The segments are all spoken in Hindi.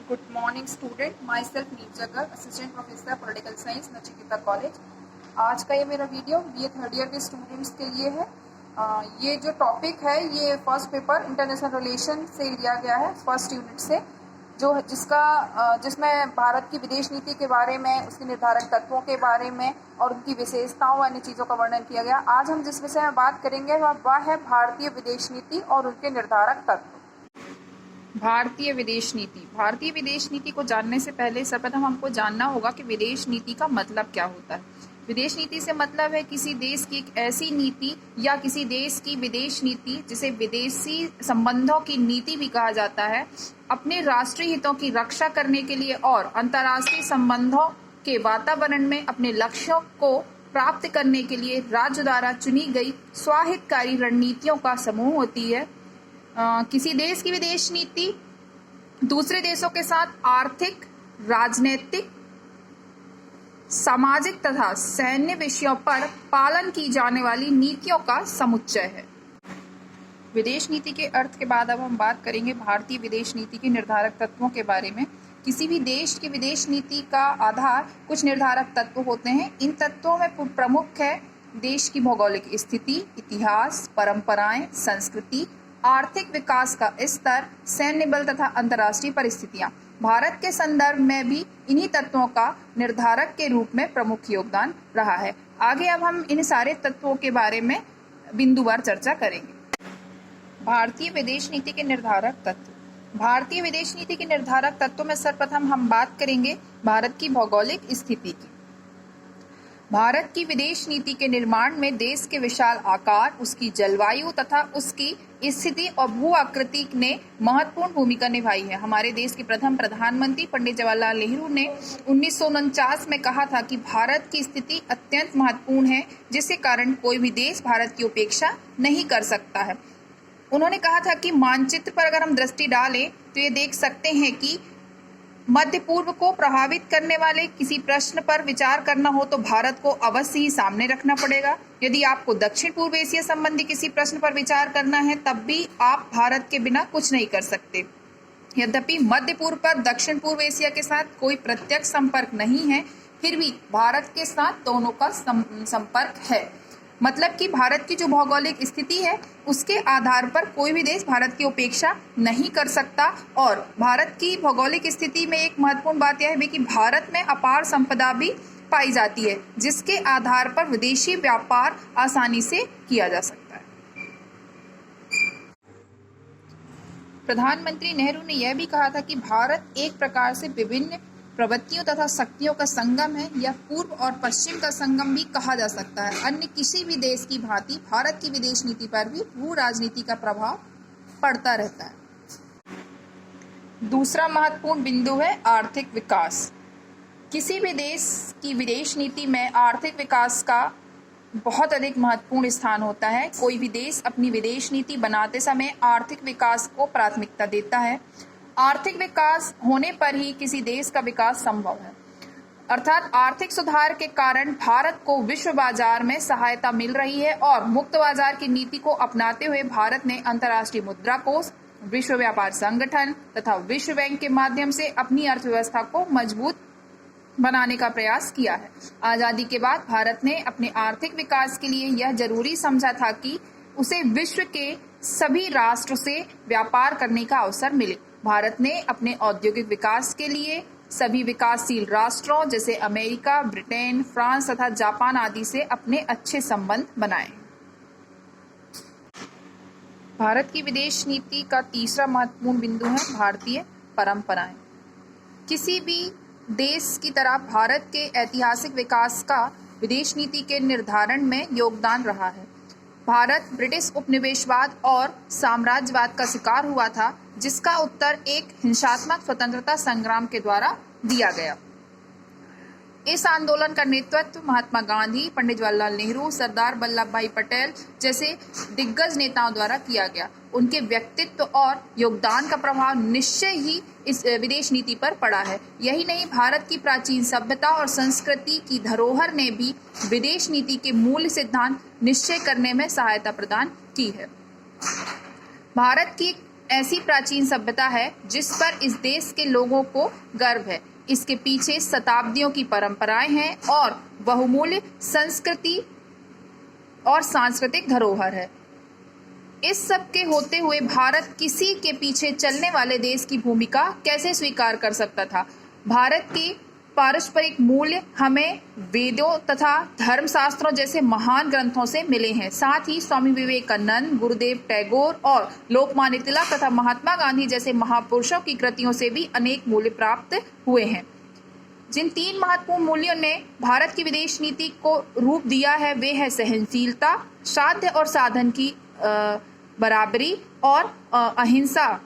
Good morning student, myself Neerajgar, assistant professor political science Nachiketa college. आज का ये मेरा वीडियो बीए थर्ड ईयर के स्टूडेंट्स के लिए है। ये जो टॉपिक है ये फर्स्ट पेपर इंटरनेशनल रिलेशन से लिया गया है, फर्स्ट यूनिट से, जिसमें भारत की विदेश नीति के बारे में, उसके निर्धारक तत्वों के बारे में और उनकी विशेषताओं अन्य चीज़ों का वर्णन किया गया। आज हम जिस विषय में बात करेंगे वह है भारतीय विदेश नीति और उनके निर्धारक तत्व। भारतीय विदेश नीति। भारतीय विदेश नीति को जानने से पहले सर्वप्रथम हमको जानना होगा कि विदेश नीति का मतलब क्या होता है। विदेश नीति से मतलब है किसी देश की एक ऐसी नीति या किसी देश की विदेश नीति जिसे विदेशी संबंधों की नीति भी कहा जाता है, अपने राष्ट्रीय हितों की रक्षा करने के लिए और अंतर्राष्ट्रीय संबंधों के वातावरण में अपने लक्ष्यों को प्राप्त करने के लिए राज्य द्वारा चुनी गई स्वाहितकारी रणनीतियों का समूह होती है। किसी देश की विदेश नीति दूसरे देशों के साथ आर्थिक, राजनीतिक, सामाजिक तथा सैन्य विषयों पर पालन की जाने वाली नीतियों का समुच्चय है। विदेश नीति के अर्थ के बाद अब हम बात करेंगे भारतीय विदेश नीति के निर्धारक तत्वों के बारे में। किसी भी देश की विदेश नीति का आधार कुछ निर्धारक तत्व होते हैं। इन तत्वों में प्रमुख है देश की भौगोलिक स्थिति, इतिहास, परंपराएं, संस्कृति, आर्थिक विकास का स्तर, सैन्य बल तथा अंतर्राष्ट्रीय परिस्थितियां। भारत के संदर्भ में भी इन्हीं तत्वों का निर्धारक के रूप में प्रमुख योगदान रहा है। आगे अब हम इन सारे तत्वों के बारे में बिंदुवार चर्चा करेंगे। भारतीय विदेश नीति के निर्धारक तत्व। भारतीय विदेश नीति के निर्धारक तत्वों में सर्वप्रथम हम बात करेंगे भारत की भौगोलिक स्थिति की। भारत की विदेश नीति के निर्माण में देश के विशाल आकार, उसकी जलवायु तथा उसकी स्थिति और भू आकृति ने महत्वपूर्ण भूमिका निभाई है। हमारे देश के प्रथम प्रधानमंत्री पंडित जवाहरलाल नेहरू ने 1949 में कहा था कि भारत की स्थिति अत्यंत महत्वपूर्ण है, जिसके कारण कोई भी देश भारत की उपेक्षा नहीं कर सकता है। उन्होंने कहा था कि मानचित्र पर अगर हम दृष्टि डालें तो ये देख सकते हैं कि मध्य पूर्व को प्रभावित करने वाले किसी प्रश्न पर विचार करना हो तो भारत को अवश्य ही सामने रखना पड़ेगा। यदि आपको दक्षिण पूर्व एशिया संबंधी किसी प्रश्न पर विचार करना है तब भी आप भारत के बिना कुछ नहीं कर सकते। यद्यपि मध्य पूर्व पर दक्षिण पूर्व एशिया के साथ कोई प्रत्यक्ष संपर्क नहीं है, फिर भी भारत के साथ दोनों का संपर्क है। मतलब कि भारत की जो भौगोलिक स्थिति है उसके आधार पर कोई भी देश भारत की उपेक्षा नहीं कर सकता। और भारत की भौगोलिक स्थिति में एक महत्वपूर्ण बात यह है कि भारत में अपार संपदा भी पाई जाती है, जिसके आधार पर विदेशी व्यापार आसानी से किया जा सकता है। प्रधानमंत्री नेहरू ने यह भी कहा था कि भारत एक प्रकार से विभिन्न प्रवृत्तियों तथा शक्तियों का संगम है, या पूर्व और पश्चिम का संगम भी कहा जा सकता है। अन्य किसी भी देश की भांति भारत की विदेश नीति पर भी भू राजनीति का प्रभाव पड़ता रहता है। दूसरा महत्वपूर्ण बिंदु है आर्थिक विकास। किसी भी देश की विदेश नीति में आर्थिक विकास का बहुत अधिक महत्वपूर्ण स्थान होता है। कोई भी देश अपनी विदेश नीति बनाते समय आर्थिक विकास को प्राथमिकता देता है। आर्थिक विकास होने पर ही किसी देश का विकास संभव है। अर्थात आर्थिक सुधार के कारण भारत को विश्व बाजार में सहायता मिल रही है और मुक्त बाजार की नीति को अपनाते हुए भारत ने अंतर्राष्ट्रीय मुद्रा कोष, विश्व व्यापार संगठन तथा विश्व बैंक के माध्यम से अपनी अर्थव्यवस्था को मजबूत बनाने का प्रयास किया है। आजादी के बाद भारत ने अपने आर्थिक विकास के लिए यह जरूरी समझा था कि उसे विश्व के सभी राष्ट्रों से व्यापार करने का अवसर मिले। भारत ने अपने औद्योगिक विकास के लिए सभी विकासशील राष्ट्रों जैसे अमेरिका, ब्रिटेन, फ्रांस तथा जापान आदि से अपने अच्छे संबंध बनाए। भारत की विदेश नीति का तीसरा महत्वपूर्ण बिंदु है भारतीय परंपराएं। किसी भी देश की तरह भारत के ऐतिहासिक विकास का विदेश नीति के निर्धारण में योगदान रहा है। भारत ब्रिटिश उपनिवेशवाद और साम्राज्यवाद का शिकार हुआ था, जिसका उत्तर एक हिंसात्मक स्वतंत्रता संग्राम के द्वारा दिया गया। इस आंदोलन का नेतृत्व महात्मा गांधी, पंडित जवाहरलाल नेहरू, सरदार वल्लभ भाई पटेल जैसे दिग्गज नेताओं द्वारा किया गया। उनके व्यक्तित्व और योगदान का प्रभाव निश्चय ही इस विदेश नीति पर पड़ा है। यही नहीं, भारत की प्राचीन सभ्यता और संस्कृति की धरोहर ने भी विदेश नीति के मूल सिद्धांत निश्चय करने में सहायता प्रदान की है। भारत की ऐसी प्राचीन सभ्यता है जिस पर इस देश के लोगों को गर्व है। इसके पीछे शताब्दियों की परंपराएं हैं और बहुमूल्य संस्कृति और सांस्कृतिक धरोहर है। इस सब के होते हुए भारत किसी के पीछे चलने वाले देश की भूमिका कैसे स्वीकार कर सकता था। भारत के पारस्परिक मूल्य हमें वेदों तथा धर्मशास्त्रों जैसे महान ग्रंथों से मिले हैं। साथ ही स्वामी विवेकानंद, गुरुदेव टैगोर और लोकमान्य तिलक तथा महात्मा गांधी जैसे महापुरुषों की कृतियों से भी अनेक मूल्य प्राप्त हुए हैं। जिन 3 महत्वपूर्ण मूल्यों ने भारत की विदेश नीति को रूप दिया है वे है सहनशीलता, साध्य और साधन की बराबरी और अहिंसा।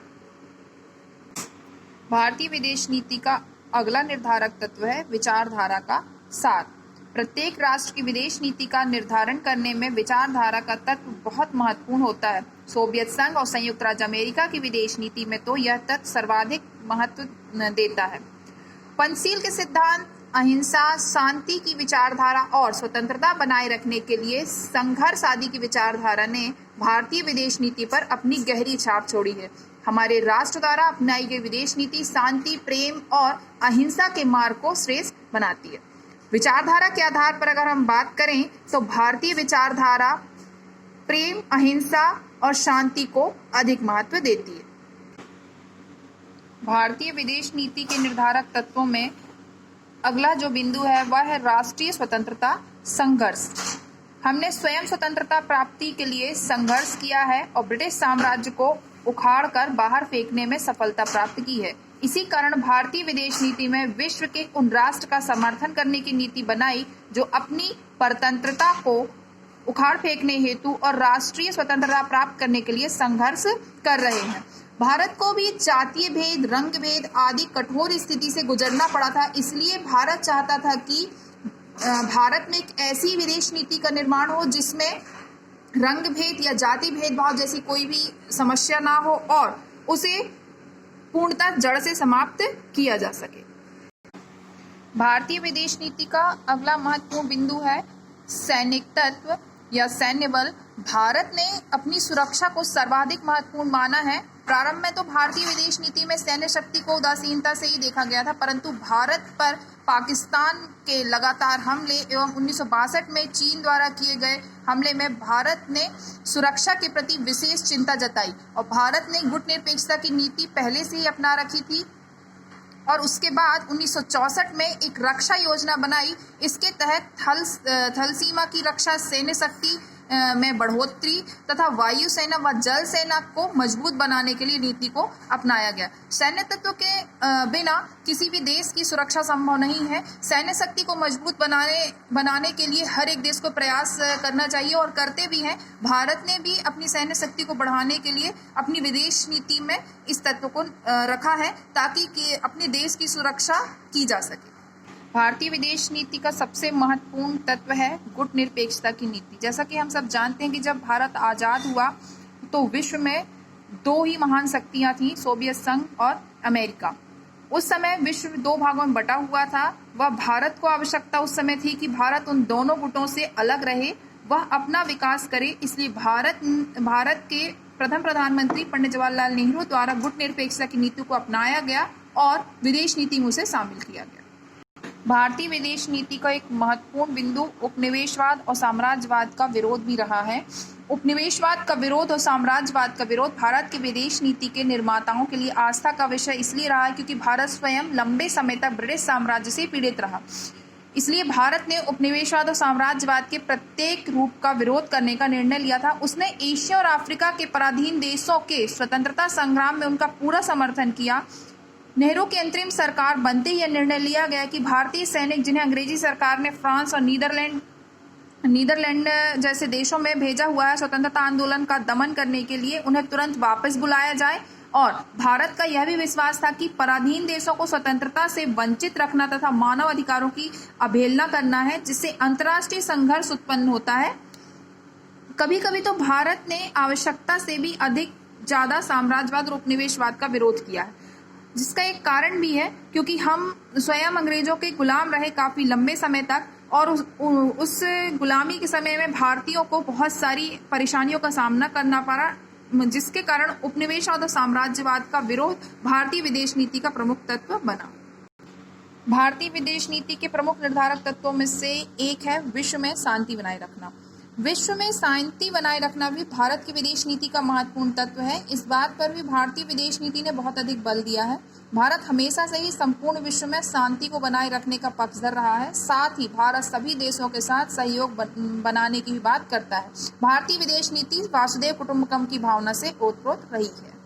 भारतीय विदेश नीति का अगला निर्धारक तत्व है विचारधारा का सार। प्रत्येक राष्ट्र की विदेश नीति का निर्धारण करने में विचारधारा का तत्व बहुत महत्वपूर्ण होता है। सोवियत संघ और संयुक्त राज्य अमेरिका की विदेश नीति में तो यह तत्व सर्वाधिक महत्व देता है। पंचशील के सिद्धांत, अहिंसा, शांति की विचारधारा और स्वतंत्रता बनाए रखने के लिए संघर्ष आदि की विचारधारा ने भारतीय विदेश नीति पर अपनी गहरी छाप छोड़ी है। हमारे राष्ट्र द्वारा अपनाई गई विदेश नीति शांति, प्रेम और अहिंसा के मार्ग को श्रेष्ठ बनाती है। विचारधारा के आधार पर अगर हम बात करें तो भारतीय विचारधारा प्रेम, अहिंसा और शांति को अधिक महत्व देती है। भारतीय विदेश नीति के निर्धारक तत्वों में अगला जो बिंदु है वह है राष्ट्रीय स्वतंत्रता संघर्ष। हमने स्वयं स्वतंत्रता प्राप्ति के लिए संघर्ष किया है और ब्रिटिश साम्राज्य को उखाड़कर बाहर फेंकने में सफलता प्राप्त की है। इसी कारण भारतीय विदेश नीति में विश्व के उन राष्ट्र का समर्थन करने की नीति बनाई जो अपनी परतंत्रता को उखाड़ फेंकने हेतु और राष्ट्रीय स्वतंत्रता प्राप्त करने के लिए संघर्ष कर रहे हैं। भारत को भी जातीय भेद, रंग भेद आदि कठोर स्थिति से गुजरना पड़ा था। इसलिए भारत चाहता था कि भारत में एक ऐसी विदेश नीति का निर्माण हो जिसमें रंग भेद या जाति भेदभाव जैसी कोई भी समस्या ना हो और उसे पूर्णतः जड़ से समाप्त किया जा सके। भारतीय विदेश नीति का अगला महत्वपूर्ण बिंदु है सैनिक तत्व या सैन्य बल। भारत ने अपनी सुरक्षा को सर्वाधिक महत्वपूर्ण माना है। प्रारंभ में तो भारतीय विदेश नीति में सैन्य शक्ति को उदासीनता से ही देखा गया था, परंतु भारत पर पाकिस्तान के लगातार हमले एवं 1962 में चीन द्वारा किए गए हमले में भारत ने सुरक्षा के प्रति विशेष चिंता जताई और भारत ने गुटनिरपेक्षता की नीति पहले से ही अपना रखी थी और उसके बाद 1964 में एक रक्षा योजना बनाई। इसके तहत थल सीमा की रक्षा, सैन्य शक्ति में बढ़ोतरी तथा वायु सेना व जल सेना को मजबूत बनाने के लिए नीति को अपनाया गया। सैन्य तत्व के बिना किसी भी देश की सुरक्षा संभव नहीं है। सैन्य शक्ति को मजबूत बनाने के लिए हर एक देश को प्रयास करना चाहिए और करते भी हैं। भारत ने भी अपनी सैन्य शक्ति को बढ़ाने के लिए अपनी विदेश नीति में इस तत्व को रखा है ताकि अपने देश की सुरक्षा की जा सके। भारतीय विदेश नीति का सबसे महत्वपूर्ण तत्व है गुटनिरपेक्षता की नीति। जैसा कि हम सब जानते हैं कि जब भारत आज़ाद हुआ तो विश्व में 2 ही महान शक्तियां थीं, सोवियत संघ और अमेरिका। उस समय विश्व 2 भागों में बटा हुआ था। वह भारत को आवश्यकता उस समय थी कि भारत उन दोनों गुटों से अलग रहे, वह अपना विकास करे। इसलिए भारत के प्रथम प्रधानमंत्री पंडित जवाहरलाल नेहरू द्वारा गुटनिरपेक्षता की नीति को अपनाया गया और विदेश नीति में उसे शामिल किया गया। भारतीय विदेश नीति का एक महत्वपूर्ण बिंदु उपनिवेशवाद और साम्राज्यवाद का विरोध भी रहा है। उपनिवेशवाद का विरोध और साम्राज्यवाद का विरोध भारत की विदेश नीति के निर्माताओं के लिए आस्था का विषय इसलिए रहा है क्योंकि भारत स्वयं लंबे समय तक ब्रिटिश साम्राज्य से पीड़ित रहा। इसलिए भारत ने उपनिवेशवाद और साम्राज्यवाद के प्रत्येक रूप का विरोध करने का निर्णय लिया था। उसने एशिया और अफ्रीका के पराधीन देशों के स्वतंत्रता संग्राम में उनका पूरा समर्थन किया। नेहरू की अंतरिम सरकार बनते ही यह निर्णय लिया गया कि भारतीय सैनिक जिन्हें अंग्रेजी सरकार ने फ्रांस और नीदरलैंड जैसे देशों में भेजा हुआ है स्वतंत्रता आंदोलन का दमन करने के लिए, उन्हें तुरंत वापस बुलाया जाए। और भारत का यह भी विश्वास था कि पराधीन देशों को स्वतंत्रता से वंचित रखना तथा मानव अधिकारों की अवहेलना करना है, जिससे अंतर्राष्ट्रीय संघर्ष उत्पन्न होता है। कभी कभी तो भारत ने आवश्यकता से भी अधिक ज्यादा साम्राज्यवाद और उपनिवेशवाद का विरोध किया है, जिसका एक कारण भी है क्योंकि हम स्वयं अंग्रेजों के गुलाम रहे काफी लंबे समय तक और उस गुलामी के समय में भारतीयों को बहुत सारी परेशानियों का सामना करना पड़ा। जिसके कारण उपनिवेशवाद और साम्राज्यवाद का विरोध भारतीय विदेश नीति का प्रमुख तत्व बना। भारतीय विदेश नीति के प्रमुख निर्धारक तत्वों में से एक है विश्व में शांति बनाए रखना। विश्व में शांति बनाए रखना भी भारत की विदेश नीति का महत्वपूर्ण तत्व है। इस बात पर भी भारतीय विदेश नीति ने बहुत अधिक बल दिया है। भारत हमेशा से ही संपूर्ण विश्व में शांति को बनाए रखने का पक्षधर रहा है। साथ ही भारत सभी देशों के साथ सहयोग बनाने की भी बात करता है। भारतीय विदेश नीति वासुदेव कुटुंबकम की भावना से ओतप्रोत रही है।